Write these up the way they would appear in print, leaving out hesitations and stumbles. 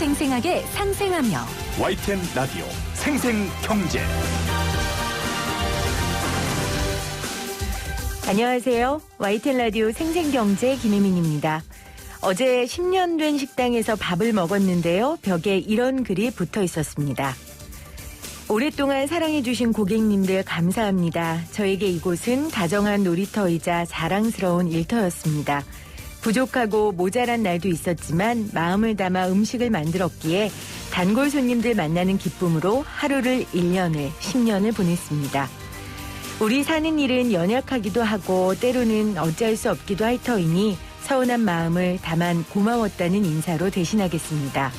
생생하게 상생하며 YTN 라디오 생생경제. 안녕하세요. YTN 라디오 생생경제 김혜민입니다. 어제 10년 된 식당에서 밥을 먹었는데요. 벽에 이런 글이 붙어 있었습니다. 오랫동안 사랑해주신 고객님들 감사합니다. 저에게 이곳은 다정한 놀이터이자 자랑스러운 일터였습니다. 부족하고 모자란 날도 있었지만 마음을 담아 음식을 만들었기에 단골 손님들 만나는 기쁨으로 하루를 1년을 10년을 보냈습니다. 우리 사는 일은 연약하기도 하고 때로는 어찌할 수 없기도 할 터이니 서운한 마음을 다만 고마웠다는 인사로 대신하겠습니다.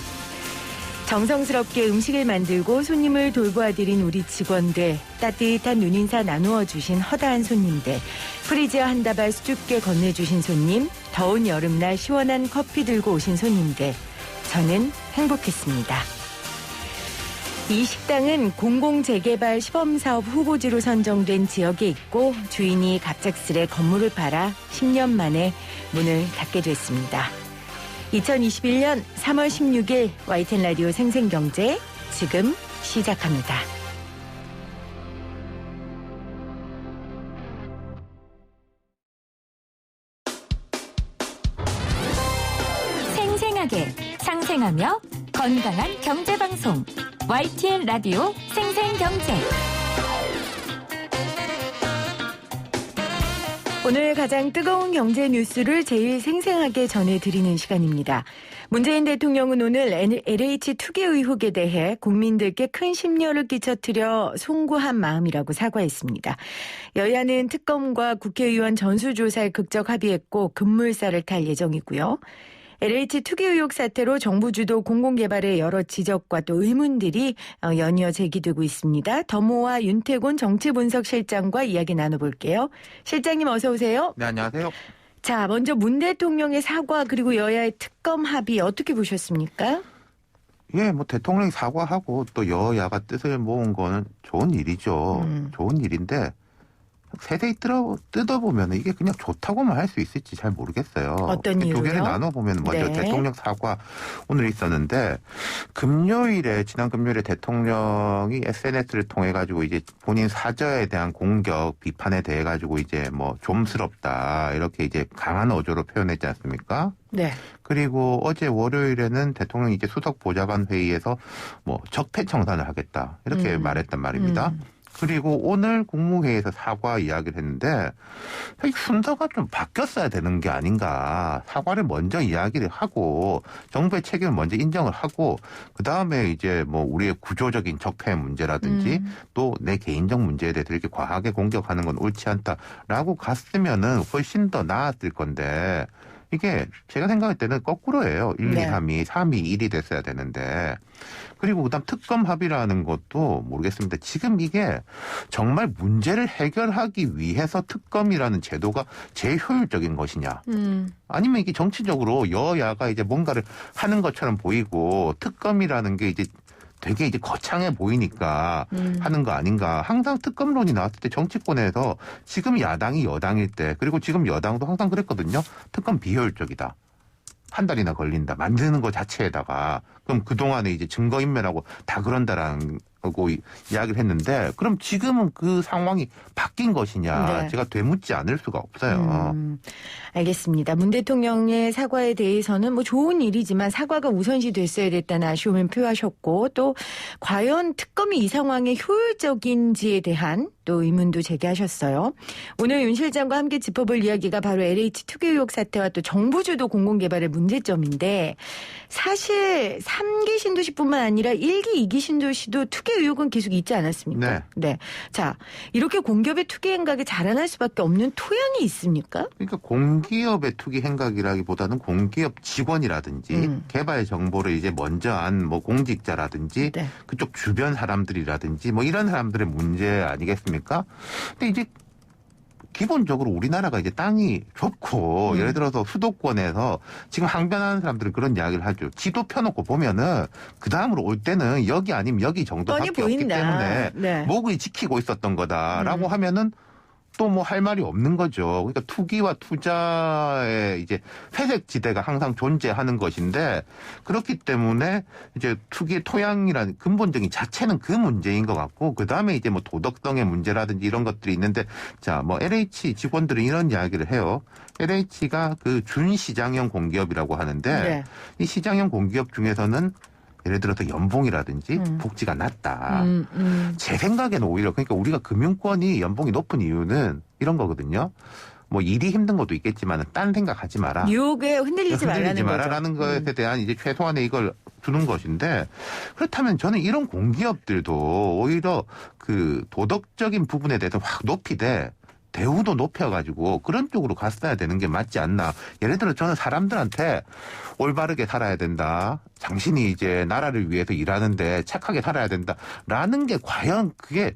정성스럽게 음식을 만들고 손님을 돌보아드린 우리 직원들, 따뜻한 눈인사 나누어 주신 허다한 손님들, 프리지어 한 다발 수줍게 건네주신 손님, 더운 여름날 시원한 커피 들고 오신 손님들, 저는 행복했습니다. 이 식당은 공공재개발 시범사업 후보지로 선정된 지역에 있고 주인이 갑작스레 건물을 팔아 10년 만에 문을 닫게 됐습니다. 2021년 3월 16일 YTN 라디오 생생경제 지금 시작합니다. 생생하게 상생하며 건강한 경제방송 YTN 라디오 생생경제. 오늘 가장 뜨거운 경제 뉴스를 제일 생생하게 전해드리는 시간입니다. 문재인 대통령은 오늘 LH 투기 의혹에 대해 국민들께 큰 심려를 끼쳐드려 송구한 마음이라고 사과했습니다. 여야는 특검과 국회의원 전수조사에 극적 합의했고 급물살을 탈 예정이고요. LH 투기 의혹 사태로 정부 주도 공공개발의 여러 지적과 또 의문들이 연이어 제기되고 있습니다. 더모아 윤태곤 정치분석실장과 이야기 나눠볼게요. 실장님 어서 오세요. 네, 안녕하세요. 자, 먼저 문 대통령의 사과 그리고 여야의 특검 합의 어떻게 보셨습니까? 예, 뭐 대통령이 사과하고 또 여야가 뜻을 모은 거는 좋은 일이죠. 좋은 일인데 세세히 뜯어보면 이게 그냥 좋다고만 할 수 있을지 잘 모르겠어요. 어떤 이유요? 두 개를 나눠보면 먼저 네. 대통령 사과 오늘 있었는데 지난 금요일에 대통령이 SNS를 통해 가지고 이제 본인 사저에 대한 공격 비판에 대해 가지고 이제 뭐 좀스럽다 이렇게 이제 강한 어조로 표현했지 않습니까? 네. 그리고 어제 월요일에는 대통령이 이제 수석 보좌관 회의에서 뭐 적폐청산을 하겠다 이렇게 말했단 말입니다. 그리고 오늘 국무회의에서 사과 이야기를 했는데 순서가 좀 바뀌었어야 되는 게 아닌가. 사과를 먼저 이야기를 하고 정부의 책임을 먼저 인정을 하고 그다음에 이제 뭐 우리의 구조적인 적폐 문제라든지 또 내 개인적 문제에 대해서 이렇게 과하게 공격하는 건 옳지 않다라고 갔으면은 훨씬 더 나았을 건데 이게 제가 생각할 때는 거꾸로예요. 1, 2, 3이 3이 1이 됐어야 되는데. 그리고 그다음 특검 합의라는 것도 모르겠습니다. 지금 이게 정말 문제를 해결하기 위해서 특검이라는 제도가 제일 효율적인 것이냐. 아니면 이게 정치적으로 여야가 이제 뭔가를 하는 것처럼 보이고 특검이라는 게 이제 되게 이제 거창해 보이니까 하는 거 아닌가. 항상 특검론이 나왔을 때 정치권에서 지금 야당이 여당일 때 그리고 지금 여당도 항상 그랬거든요. 특검 비효율적이다. 한 달이나 걸린다. 만드는 것 자체에다가. 그럼 그동안에 이제 증거인멸하고 다 그런다라는 고 이야기를 했는데 그럼 지금은 그 상황이 바뀐 것이냐. 네. 제가 되묻지 않을 수가 없어요. 알겠습니다. 문 대통령의 사과에 대해서는 뭐 좋은 일이지만 사과가 우선시 됐어야 됐다는 아쉬움을 표하셨고 또 과연 특검이 이 상황에 효율적인지에 대한 또 의문도 제기하셨어요. 오늘 윤 실장과 함께 짚어볼 이야기가 바로 LH 투기 의혹 사태와 또 정부 주도 공공개발의 문제점인데 사실 3기 신도시뿐만 아니라 1기, 2기 신도시도 투기 의혹은 계속 있지 않았습니까? 네. 자, 이렇게 공기업의 투기 행각이 자라날 수밖에 없는 토양이 있습니까? 그러니까 공기업의 투기 행각이라기보다는 공기업 직원이라든지 개발 정보를 이제 먼저 한 뭐 공직자라든지 네. 그쪽 주변 사람들이라든지 뭐 이런 사람들의 문제 아니겠습니까? 근데 이제 기본적으로 우리나라가 이제 땅이 좁고 예를 들어서 수도권에서 지금 항변하는 사람들은 그런 이야기를 하죠. 지도 펴놓고 보면은 그 다음으로 올 때는 여기 아니면 여기 정도밖에 없기 때문에 네. 목을 지키고 있었던 거다라고 하면은 또 뭐 할 말이 없는 거죠. 그러니까 투기와 투자의 이제 회색 지대가 항상 존재하는 것인데 그렇기 때문에 이제 투기의 토양이라는 근본적인 자체는 그 문제인 것 같고 그 다음에 이제 뭐 도덕성의 문제라든지 이런 것들이 있는데 자, 뭐 LH 직원들은 이런 이야기를 해요. LH가 그 준시장형 공기업이라고 하는데 네. 이 시장형 공기업 중에서는 예를 들어서 연봉이라든지 복지가 낮다. 제 생각에는 오히려 그러니까 우리가 금융권이 연봉이 높은 이유는 이런 거거든요. 뭐 일이 힘든 것도 있겠지만 딴 생각하지 마라. 유혹에 흔들리지 말라는 말아라는 것에 대한 이제 최소한의 이걸 주는 것인데 그렇다면 저는 이런 공기업들도 오히려 그 도덕적인 부분에 대해서 확 높이되 대우도 높여가지고 그런 쪽으로 갔어야 되는 게 맞지 않나. 예를 들어 저는 사람들한테 올바르게 살아야 된다. 당신이 이제 나라를 위해서 일하는데 착하게 살아야 된다라는 게 과연 그게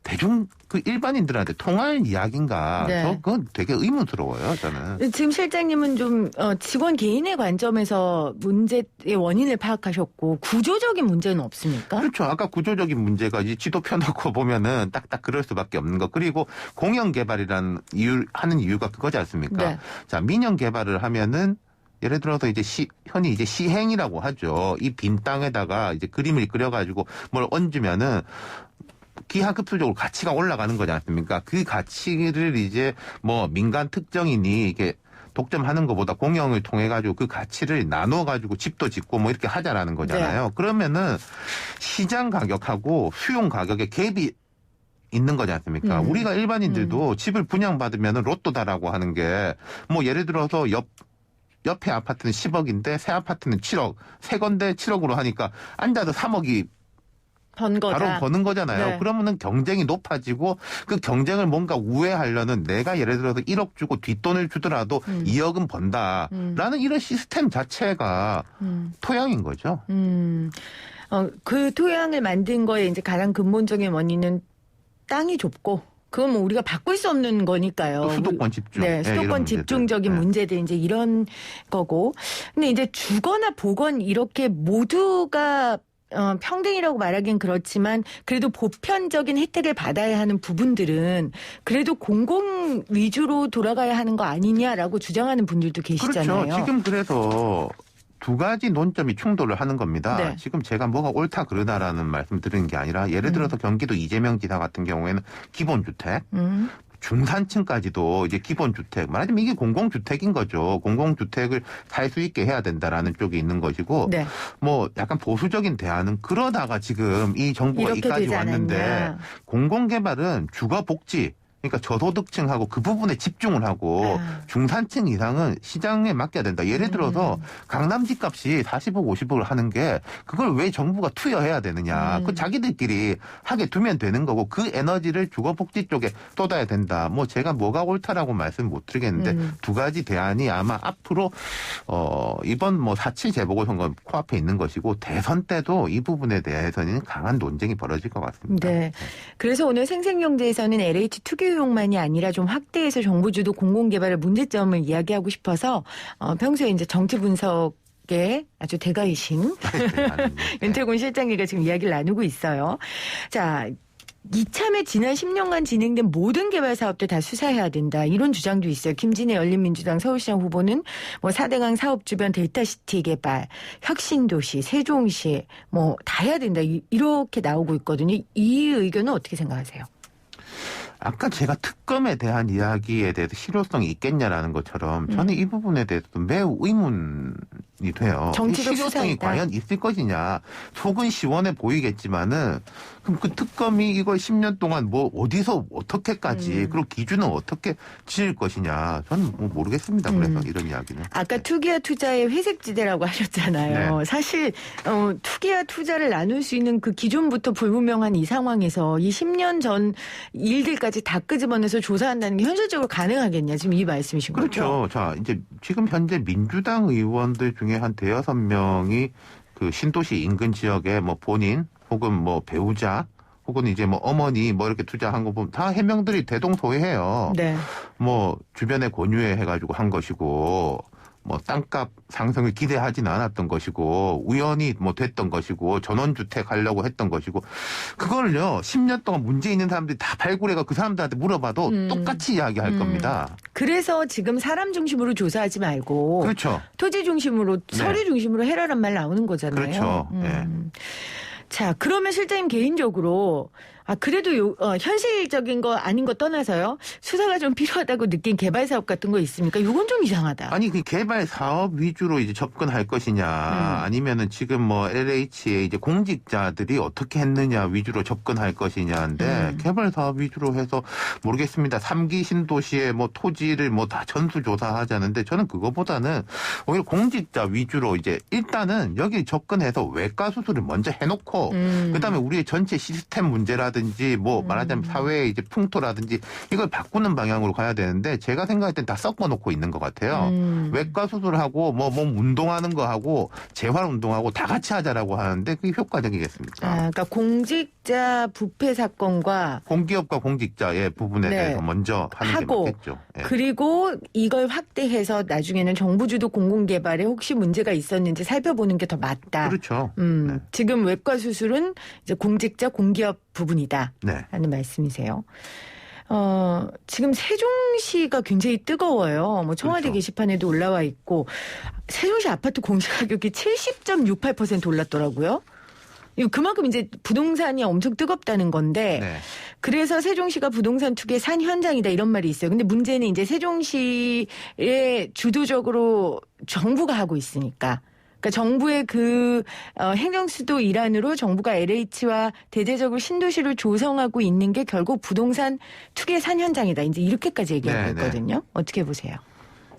대중 그 일반인들한테 통할 이야기인가? 네. 그건 되게 의문스러워요. 저는. 지금 실장님은 좀 직원 개인의 관점에서 문제의 원인을 파악하셨고 구조적인 문제는 없습니까? 그렇죠. 아까 구조적인 문제가 이제 지도 펴놓고 보면은 딱딱 그럴 수밖에 없는 거. 그리고 공영 개발이라는 하는 이유가 그거지 않습니까? 네. 자, 민영 개발을 하면은 예를 들어서 이제 흔히 이제 시행이라고 하죠. 이 빈 땅에다가 이제 그림을 그려가지고 뭘 얹으면은 기하급수적으로 가치가 올라가는 거지 않습니까? 그 가치를 이제 뭐 민간 특정인이 이게 독점하는 것보다 공영을 통해 가지고 그 가치를 나눠 가지고 집도 짓고 뭐 이렇게 하자라는 거잖아요. 네. 그러면은 시장 가격하고 수용 가격에 갭이 있는 거지 않습니까? 우리가 일반인들도 집을 분양받으면 로또다라고 하는 게 뭐 예를 들어서 옆에 아파트는 10억인데 새 아파트는 7억, 새 건데 7억으로 하니까 앉아도 3억이 바로 버는 거잖아요. 네. 그러면은 경쟁이 높아지고 그 경쟁을 뭔가 우회하려는 내가 예를 들어서 1억 주고 뒷돈을 주더라도 2억은 번다라는 이런 시스템 자체가 토양인 거죠. 그 토양을 만든 거에 이제 가장 근본적인 원인은 땅이 좁고 그건 뭐 우리가 바꿀 수 없는 거니까요. 수도권 집중. 네, 수도권 집중적인 문제들 이제 이런 거고. 근데 이제 주거나 보건 이렇게 모두가 평등이라고 말하긴 그렇지만 그래도 보편적인 혜택을 받아야 하는 부분들은 그래도 공공 위주로 돌아가야 하는 거 아니냐라고 주장하는 분들도 계시잖아요. 그렇죠. 지금 그래서 두 가지 논점이 충돌을 하는 겁니다. 네. 지금 제가 뭐가 옳다 그르다라는 말씀 드리는 게 아니라 예를 들어서 경기도 이재명 지사 같은 경우에는 기본주택, 중산층까지도 이제 기본주택, 말하자면 이게 공공주택인 거죠. 공공주택을 살 수 있게 해야 된다라는 쪽이 있는 것이고, 네. 뭐 약간 보수적인 대안은 그러다가 지금 이 정부가 이렇게 이까지 되지 왔는데 않았냐. 공공개발은 주거복지, 그러니까 저소득층하고 그 부분에 집중을 하고 중산층 이상은 시장에 맡겨야 된다. 예를 들어서 강남 집값이 40억, 50억을 하는 게 그걸 왜 정부가 투여해야 되느냐. 그 자기들끼리 하게 두면 되는 거고 그 에너지를 주거복지 쪽에 쏟아야 된다. 뭐 제가 뭐가 옳다라고 말씀 못 드리겠는데 두 가지 대안이 아마 앞으로 이번 뭐 4.7 재보궐선거 코앞에 있는 것이고 대선 때도 이 부분에 대해서는 강한 논쟁이 벌어질 것 같습니다. 네. 그래서 오늘 생생경제에서는 LH 투기 의혹만이 아니라 좀 확대해서 정부 주도 공공개발의 문제점을 이야기하고 싶어서 평소에 이제 정치 분석에 아주 대가이신 윤태곤 실장님과 지금 이야기를 나누고 있어요. 자. 이참에 지난 10년간 진행된 모든 개발 사업들 다 수사해야 된다. 이런 주장도 있어요. 김진애 열린민주당 서울시장 후보는 뭐 4대강 사업 주변 델타시티 개발, 혁신도시, 세종시 뭐 다 해야 된다. 이렇게 나오고 있거든요. 이 의견은 어떻게 생각하세요? 아까 제가 특검에 대한 이야기에 대해서 실효성이 있겠냐라는 것처럼 저는 이 부분에 대해서도 매우 의문이 돼요. 정치적 이 실효성이 수사이다. 과연 있을 것이냐. 속은 시원해 보이겠지만은 그럼 그 특검이 이걸 10년 동안 뭐 어디서 어떻게까지 그리고 기준은 어떻게 지을 것이냐. 저는 뭐 모르겠습니다. 그래서 이런 이야기는. 아까 투기와 투자의 회색지대라고 하셨잖아요. 네. 사실 투기와 투자를 나눌 수 있는 그 기준부터 불분명한 이 상황에서 이 10년 전 일들까지 다 끄집어내서 조사한다는 게 현실적으로 가능하겠냐. 지금 이 말씀이신 거죠? 그렇죠. 자, 이제 지금 현재 민주당 의원들 중에 한 대여섯 명이 그 신도시 인근 지역에 뭐 본인 혹은 뭐 배우자 혹은 이제 뭐 어머니 뭐 이렇게 투자한 거 보면 다 해명들이 대동소이해요. 네. 뭐 주변에 권유해 가지고 한 것이고 뭐 땅값 상승을 기대하지는 않았던 것이고 우연히 뭐 됐던 것이고 전원주택 하려고 했던 것이고 그걸요 10년 동안 문제 있는 사람들이 다 발굴해가 그 사람들한테 물어봐도 똑같이 이야기할 겁니다. 그래서 지금 사람 중심으로 조사하지 말고 그렇죠. 토지 중심으로 네. 서류 중심으로 해라란 말 나오는 거잖아요. 그렇죠. 예. 자, 그러면 실장님 개인적으로 그래도 현실적인 거 아닌 거 떠나서요. 수사가 좀 필요하다고 느낀 개발 사업 같은 거 있습니까? 이건 좀 이상하다. 아니 그 개발 사업 위주로 이제 접근할 것이냐 아니면은 지금 뭐 LH의 이제 공직자들이 어떻게 했느냐 위주로 접근할 것이냐인데 개발 사업 위주로 해서 모르겠습니다. 3기 신도시의 뭐 토지를 뭐 다 전수 조사하자는데 저는 그거보다는 오히려 공직자 위주로 이제 일단은 여기 접근해서 외과 수술을 먼저 해놓고 그다음에 우리의 전체 시스템 문제라든지 뭐 말하자면 사회의 이제 풍토라든지 이걸 바꾸는 방향으로 가야 되는데 제가 생각할 땐 다 섞어놓고 있는 것 같아요. 외과 수술하고 뭐 몸 운동하는 거 하고 재활 운동하고 다 같이 하자라고 하는데 그게 효과적이겠습니까? 그러니까 공직자 부패 사건과 공기업과 공직자의 부분에 네. 대해서 먼저 하는 하고, 게 맞겠죠. 예. 그리고 이걸 확대해서 나중에는 정부 주도 공공개발에 혹시 문제가 있었는지 살펴보는 게 더 맞다. 그렇죠. 네. 지금 외과 수술은 이제 공직자 공기업 부분이다. 네. 하는 말씀이세요. 지금 세종시가 굉장히 뜨거워요. 뭐 청와대 그렇죠. 게시판에도 올라와 있고 세종시 아파트 공시가격이 70.68% 올랐더라고요. 이거 그만큼 이제 부동산이 엄청 뜨겁다는 건데 네. 그래서 세종시가 부동산 투기의 산 현장이다 이런 말이 있어요. 근데 문제는 이제 세종시에 주도적으로 정부가 하고 있으니까. 그러니까 정부의 그 행정수도 일환으로 정부가 LH와 대대적으로 신도시를 조성하고 있는 게 결국 부동산 투기의 산 현장이다. 이제 이렇게까지 얘기하고 네, 있거든요. 어떻게 보세요?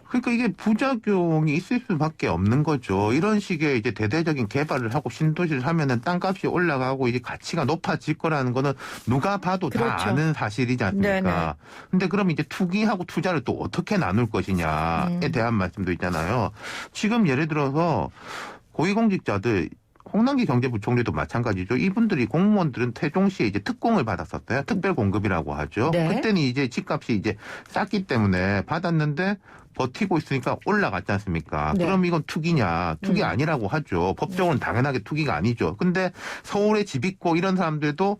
그러니까 이게 부작용이 있을 수밖에 없는 거죠. 이런 식의 이제 대대적인 개발을 하고 신도시를 하면은 땅값이 올라가고 이제 가치가 높아질 거라는 거는 누가 봐도 그렇죠. 다 아는 사실이지 않습니까? 네네. 근데 그럼 이제 투기하고 투자를 또 어떻게 나눌 것이냐에 대한 말씀도 있잖아요. 지금 예를 들어서 고위공직자들 홍남기 경제부총리도 마찬가지죠. 이분들이 공무원들은 세종시에 이제 특공을 받았었어요. 특별 공급이라고 하죠. 네. 그때는 이제 집값이 이제 쌌기 때문에 받았는데 버티고 있으니까 올라갔지 않습니까? 네. 그럼 이건 투기냐? 투기 아니라고 하죠. 법적으로는 당연하게 투기가 아니죠. 근데 서울에 집 있고 이런 사람들도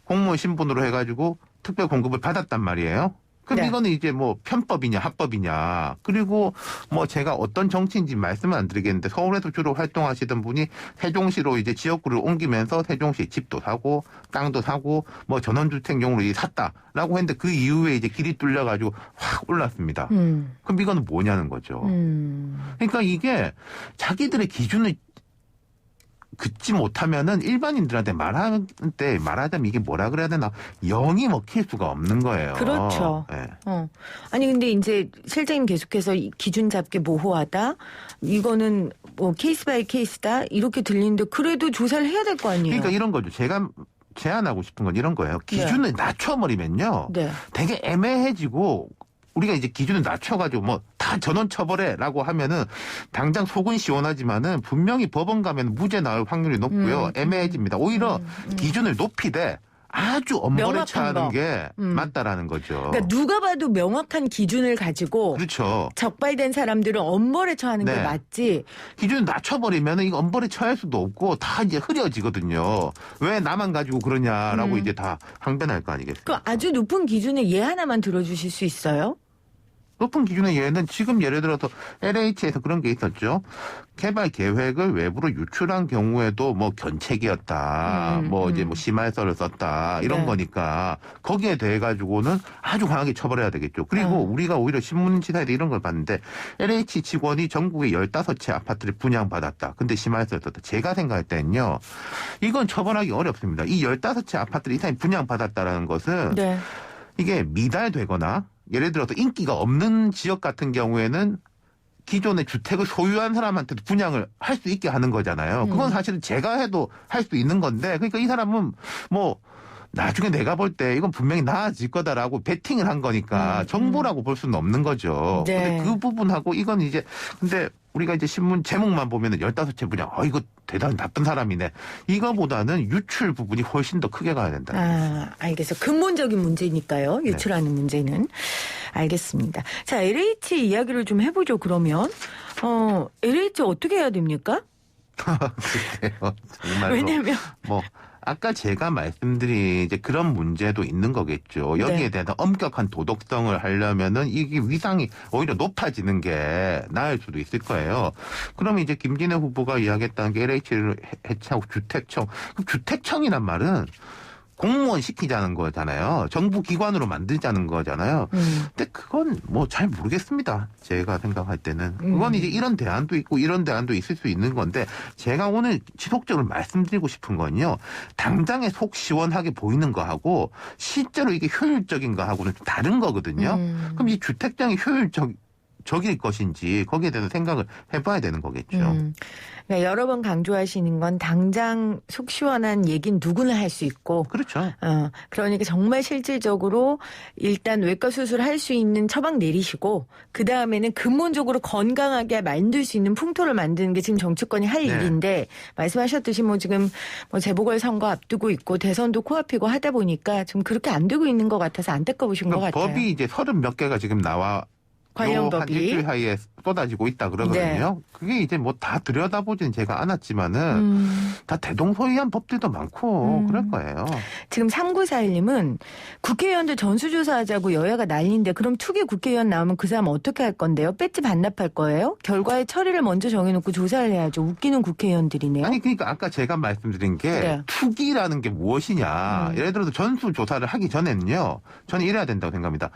공무원 신분으로 해가지고 특별 공급을 받았단 말이에요. 그럼 네. 이거는 이제 뭐 편법이냐 합법이냐. 그리고 뭐 제가 어떤 정치인지 말씀은 안 드리겠는데 서울에서 주로 활동하시던 분이 세종시로 이제 지역구를 옮기면서 세종시 집도 사고 땅도 사고 뭐 전원주택용으로 이제 샀다라고 했는데 그 이후에 이제 길이 뚫려가지고 확 올랐습니다. 그럼 이거는 뭐냐는 거죠. 그러니까 이게 자기들의 기준을 긋지 못하면은 일반인들한테 말하는 때 말하자면 이게 뭐라 그래야 되나 영이 먹힐 수가 없는 거예요. 그렇죠. 네. 아니 근데 이제 실장님 계속해서 이 기준 잡기 모호하다. 이거는 뭐 케이스 바이 케이스다 이렇게 들리는데 그래도 조사를 해야 될 거 아니에요. 그러니까 이런 거죠. 제가 제안하고 싶은 건 이런 거예요. 기준을 낮춰버리면요. 네. 되게 애매해지고 우리가 이제 기준을 낮춰가지고 뭐 다 전원 처벌해라고 하면은 당장 속은 시원하지만은 분명히 법원 가면 무죄 나올 확률이 높고요. 애매해집니다. 오히려 기준을 높이되 아주 엄벌에 명확한 처하는 거. 게 맞다라는 거죠. 그러니까 누가 봐도 명확한 기준을 가지고 그렇죠. 적발된 사람들은 엄벌에 처하는 게 네. 맞지. 기준을 낮춰버리면은 이거 엄벌에 처할 수도 없고 다 이제 흐려지거든요. 왜 나만 가지고 그러냐라고 이제 다 항변할 거 아니겠어요? 그 아주 높은 기준의 예 하나만 들어주실 수 있어요? 높은 기준의 예는 지금 예를 들어서 LH에서 그런 게 있었죠. 개발 계획을 외부로 유출한 경우에도 뭐 견책이었다. 뭐 이제 뭐 심할서를 썼다. 이런 네. 거니까 거기에 대해 가지고는 아주 강하게 처벌해야 되겠죠. 그리고 우리가 오히려 신문지사에도 이런 걸 봤는데 LH 직원이 전국에 15채 아파트를 분양받았다. 근데 심할서를 썼다. 제가 생각할 때는요. 이건 처벌하기 어렵습니다. 이 15채 아파트를 이 사람이 분양받았다라는 것은 네. 이게 미달되거나 예를 들어서 인기가 없는 지역 같은 경우에는 기존의 주택을 소유한 사람한테도 분양을 할 수 있게 하는 거잖아요. 그건 사실은 제가 해도 할 수 있는 건데 그러니까 이 사람은 뭐 나중에 내가 볼 때 이건 분명히 나아질 거다라고 베팅을 한 거니까 정보라고 볼 수는 없는 거죠. 네. 근데 그 부분하고 이건 이제 근데 우리가 이제 신문 제목만 보면은 15채 분양, 이거 대단히 나쁜 사람이네. 이거보다는 유출 부분이 훨씬 더 크게 가야 된다. 알겠어. 근본적인 문제니까요. 유출하는 문제는. 알겠습니다. 자, LH 이야기를 좀 해보죠, 그러면. LH 어떻게 해야 됩니까? 글쎄요. 정말로. 왜냐면. 아까 제가 말씀드린 이제 그런 문제도 있는 거겠죠. 여기에 네. 대한 엄격한 도덕성을 하려면은 이게 위상이 오히려 높아지는 게 나을 수도 있을 거예요. 그러면 이제 김진애 후보가 이야기했다는 게 LH를 해체하고 주택청. 그럼 주택청이란 말은 공무원 시키자는 거잖아요. 정부 기관으로 만들자는 거잖아요. 근데 그건 잘 모르겠습니다. 제가 생각할 때는. 그건 이제 이런 대안도 있고 이런 대안도 있을 수 있는 건데 제가 오늘 지속적으로 말씀드리고 싶은 건요. 당장에 속 시원하게 보이는 거하고 실제로 이게 효율적인 거하고는 좀 다른 거거든요. 그럼 이 주택장이 효율적일 것인지 거기에 대해서 생각을 해봐야 되는 거겠죠. 그러니까 여러 번 강조하시는 건 당장 속 시원한 얘기는 누구나 할 수 있고. 그렇죠. 그러니까 정말 실질적으로 일단 외과 수술할 수 있는 처방 내리시고 그 다음에는 근본적으로 건강하게 만들 수 있는 풍토를 만드는 게 지금 정치권이 할 네. 일인데 말씀하셨듯이 지금 재보궐선거 앞두고 있고 대선도 코앞이고 하다 보니까 좀 그렇게 안 되고 있는 것 같아서 안타까우신 것 같아요. 법이 이제 30몇 개가 지금 나와 관련 한 법이. 일주일 사이에 쏟아지고 있다 그러거든요. 네. 그게 이제 다 들여다보지는 제가 않았지만은 다 대동소이한 법들도 많고 그럴 거예요. 지금 3941님은 국회의원들 전수조사하자고 여야가 난리인데 그럼 투기 국회의원 나오면 그 사람 어떻게 할 건데요? 배지 반납할 거예요? 결과의 처리를 먼저 정해놓고 조사를 해야죠. 웃기는 국회의원들이네요. 아니 그러니까 아까 제가 말씀드린 게 네. 투기라는 게 무엇이냐. 예를 들어서 전수조사를 하기 전에는요. 저는 이래야 된다고 생각합니다.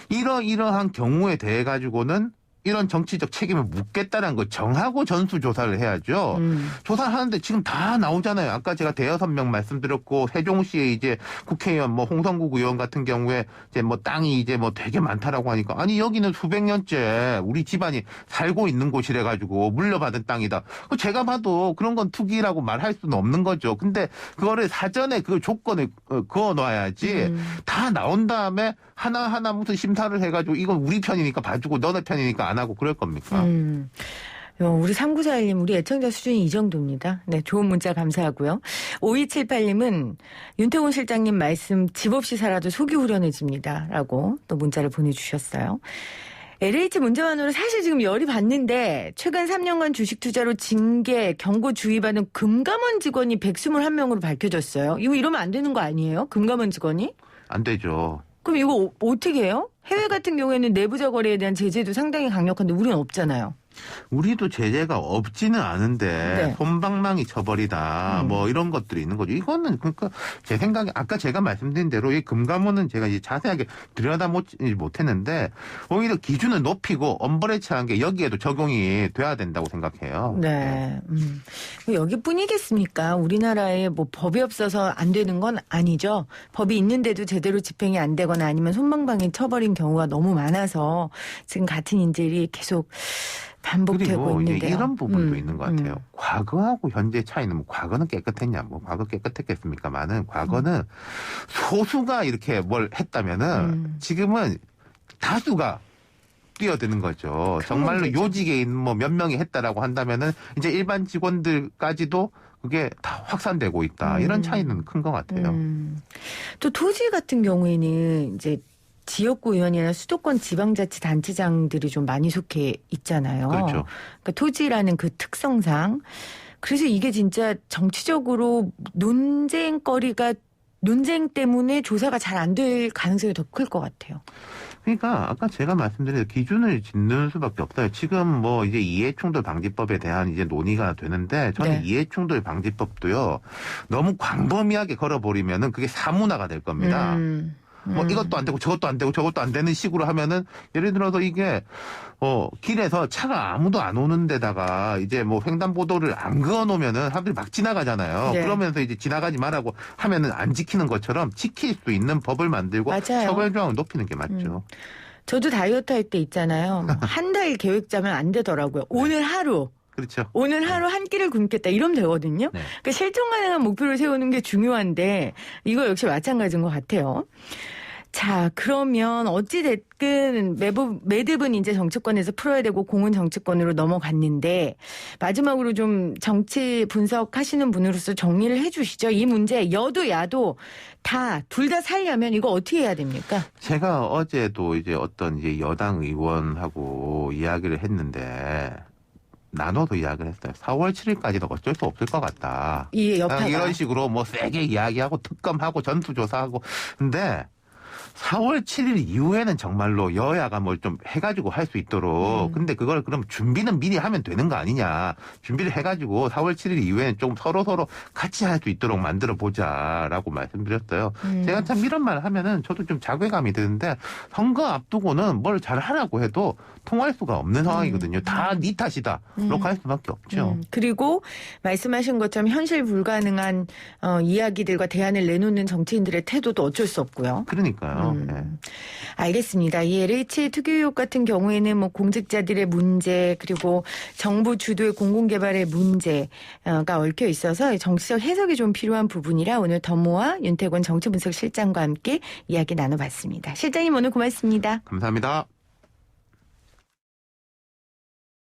이러한 경우에 대해 가지고는 이런 정치적 책임을 묻겠다는 걸 정하고 전수조사를 해야죠. 조사를 하는데 지금 다 나오잖아요. 아까 제가 대여섯 명 말씀드렸고 세종시에 이제 국회의원 홍성국 의원 같은 경우에 이제 땅이 이제 되게 많다라고 하니까 아니 여기는 수백 년째 우리 집안이 살고 있는 곳이래 가지고 물려받은 땅이다. 제가 봐도 그런 건 투기라고 말할 수는 없는 거죠. 근데 그거를 사전에 그 조건을 그어 놔야지 다 나온 다음에 하나하나 무슨 심사를 해가지고 이건 우리 편이니까 봐주고 너네 편이니까 안 하고 그럴 겁니까? 우리 3941님 우리 애청자 수준이 이 정도입니다. 네, 좋은 문자 감사하고요. 5278님은 윤태곤 실장님 말씀 집 없이 살아도 속이 후련해집니다. 라고 또 문자를 보내주셨어요. LH 문제만으로 사실 지금 열이 받는데 최근 3년간 주식 투자로 징계, 경고 주의받은 금감원 직원이 121명으로 밝혀졌어요. 이거 이러면 안 되는 거 아니에요? 금감원 직원이? 안 되죠. 그럼 이거 어떻게 해요? 해외 같은 경우에는 내부자 거래에 대한 제재도 상당히 강력한데 우리는 없잖아요. 우리도 제재가 없지는 않은데 네. 솜방망이 처벌이다 이런 것들이 있는 거죠. 이거는 그러니까 제 생각에 아까 제가 말씀드린 대로 이 금감원은 제가 이제 자세하게 들여다보지 못했는데 오히려 기준을 높이고 엄벌해체한 게 여기에도 적용이 돼야 된다고 생각해요. 네. 여기뿐이겠습니까? 우리나라에 법이 없어서 안 되는 건 아니죠. 법이 있는데도 제대로 집행이 안 되거나 아니면 솜방망이 처벌인 경우가 너무 많아서 지금 같은 인질이 계속 반복되고 그리고 있는데요. 이제 이런 부분도 있는 것 같아요. 과거하고 현재 차이는 과거는 깨끗했냐, 과거 깨끗했겠습니까만은 과거는 소수가 이렇게 뭘 했다면은 지금은 다수가 뛰어드는 거죠. 정말로 문제죠. 요직에 있는 몇 명이 했다라고 한다면은 이제 일반 직원들까지도 그게 다 확산되고 있다. 이런 차이는 큰 것 같아요. 또 토지 같은 경우에는 이제 지역구 의원이나 수도권 지방자치단체장들이 좀 많이 속해 있잖아요. 그렇죠. 그러니까 토지라는 그 특성상. 그래서 이게 진짜 정치적으로 논쟁 때문에 조사가 잘 안 될 가능성이 더 클 것 같아요. 그러니까 아까 제가 말씀드린 기준을 짓는 수밖에 없어요. 지금 이제 이해충돌 방지법에 대한 이제 논의가 되는데 저는 네. 이해충돌 방지법도요. 너무 광범위하게 걸어버리면은 그게 사문화가 될 겁니다. 이것도 안 되고 저것도 안 되고 저것도 안 되는 식으로 하면은 예를 들어서 이게 길에서 차가 아무도 안 오는 데다가 이제 횡단보도를 안 그어 놓으면은 사람들이 막 지나가잖아요. 네. 그러면서 이제 지나가지 말라고 하면은 안 지키는 것처럼 지킬 수 있는 법을 만들고 맞아요. 처벌 조항을 높이는 게 맞죠. 저도 다이어트 할 때 있잖아요. 한 달 계획 짜면 안 되더라고요. 오늘 하루. 그렇죠. 오늘 하루 한 끼를 굶겠다 이러면 되거든요. 네. 그러니까 실천 가능한 목표를 세우는 게 중요한데 이거 역시 마찬가지인 것 같아요. 자, 그러면 어찌됐든 매듭은 이제 정치권에서 풀어야 되고 공은 정치권으로 넘어갔는데 마지막으로 좀 정치 분석하시는 분으로서 정리를 해 주시죠. 이 문제 여도 야도 둘 다 살려면 이거 어떻게 해야 됩니까? 제가 어제도 이제 어떤 이제 여당 의원하고 이야기를 했는데 나눠도 이야기를 했어요. 4월 7일까지도 어쩔 수 없을 것 같다. 이 여파가. 이런 식으로 뭐 세게 이야기하고 특검하고 전수조사하고. 근데 4월 7일 이후에는 정말로 여야가 뭘 좀 해가지고 할 수 있도록. 근데 그걸 그럼 준비는 미리 하면 되는 거 아니냐. 준비를 해가지고 4월 7일 이후에는 좀 서로 같이 할 수 있도록 만들어 보자라고 말씀드렸어요. 제가 참 이런 말 하면은 저도 좀 자괴감이 드는데 선거 앞두고는 뭘 잘 하라고 해도 통할 수가 없는 상황이거든요. 다 네 탓이다. 이렇게 할 수밖에 없죠. 그리고 말씀하신 것처럼 현실 불가능한 이야기들과 대안을 내놓는 정치인들의 태도도 어쩔 수 없고요. 그러니까요. 네. 알겠습니다. 이 LH 특유의혹 같은 경우에는 뭐 공직자들의 문제 그리고 정부 주도의 공공개발의 문제가 얽혀 있어서 정치적 해석이 좀 필요한 부분이라 오늘 더모아 윤태권 정치분석실장과 함께 이야기 나눠봤습니다. 실장님 오늘 고맙습니다. 감사합니다.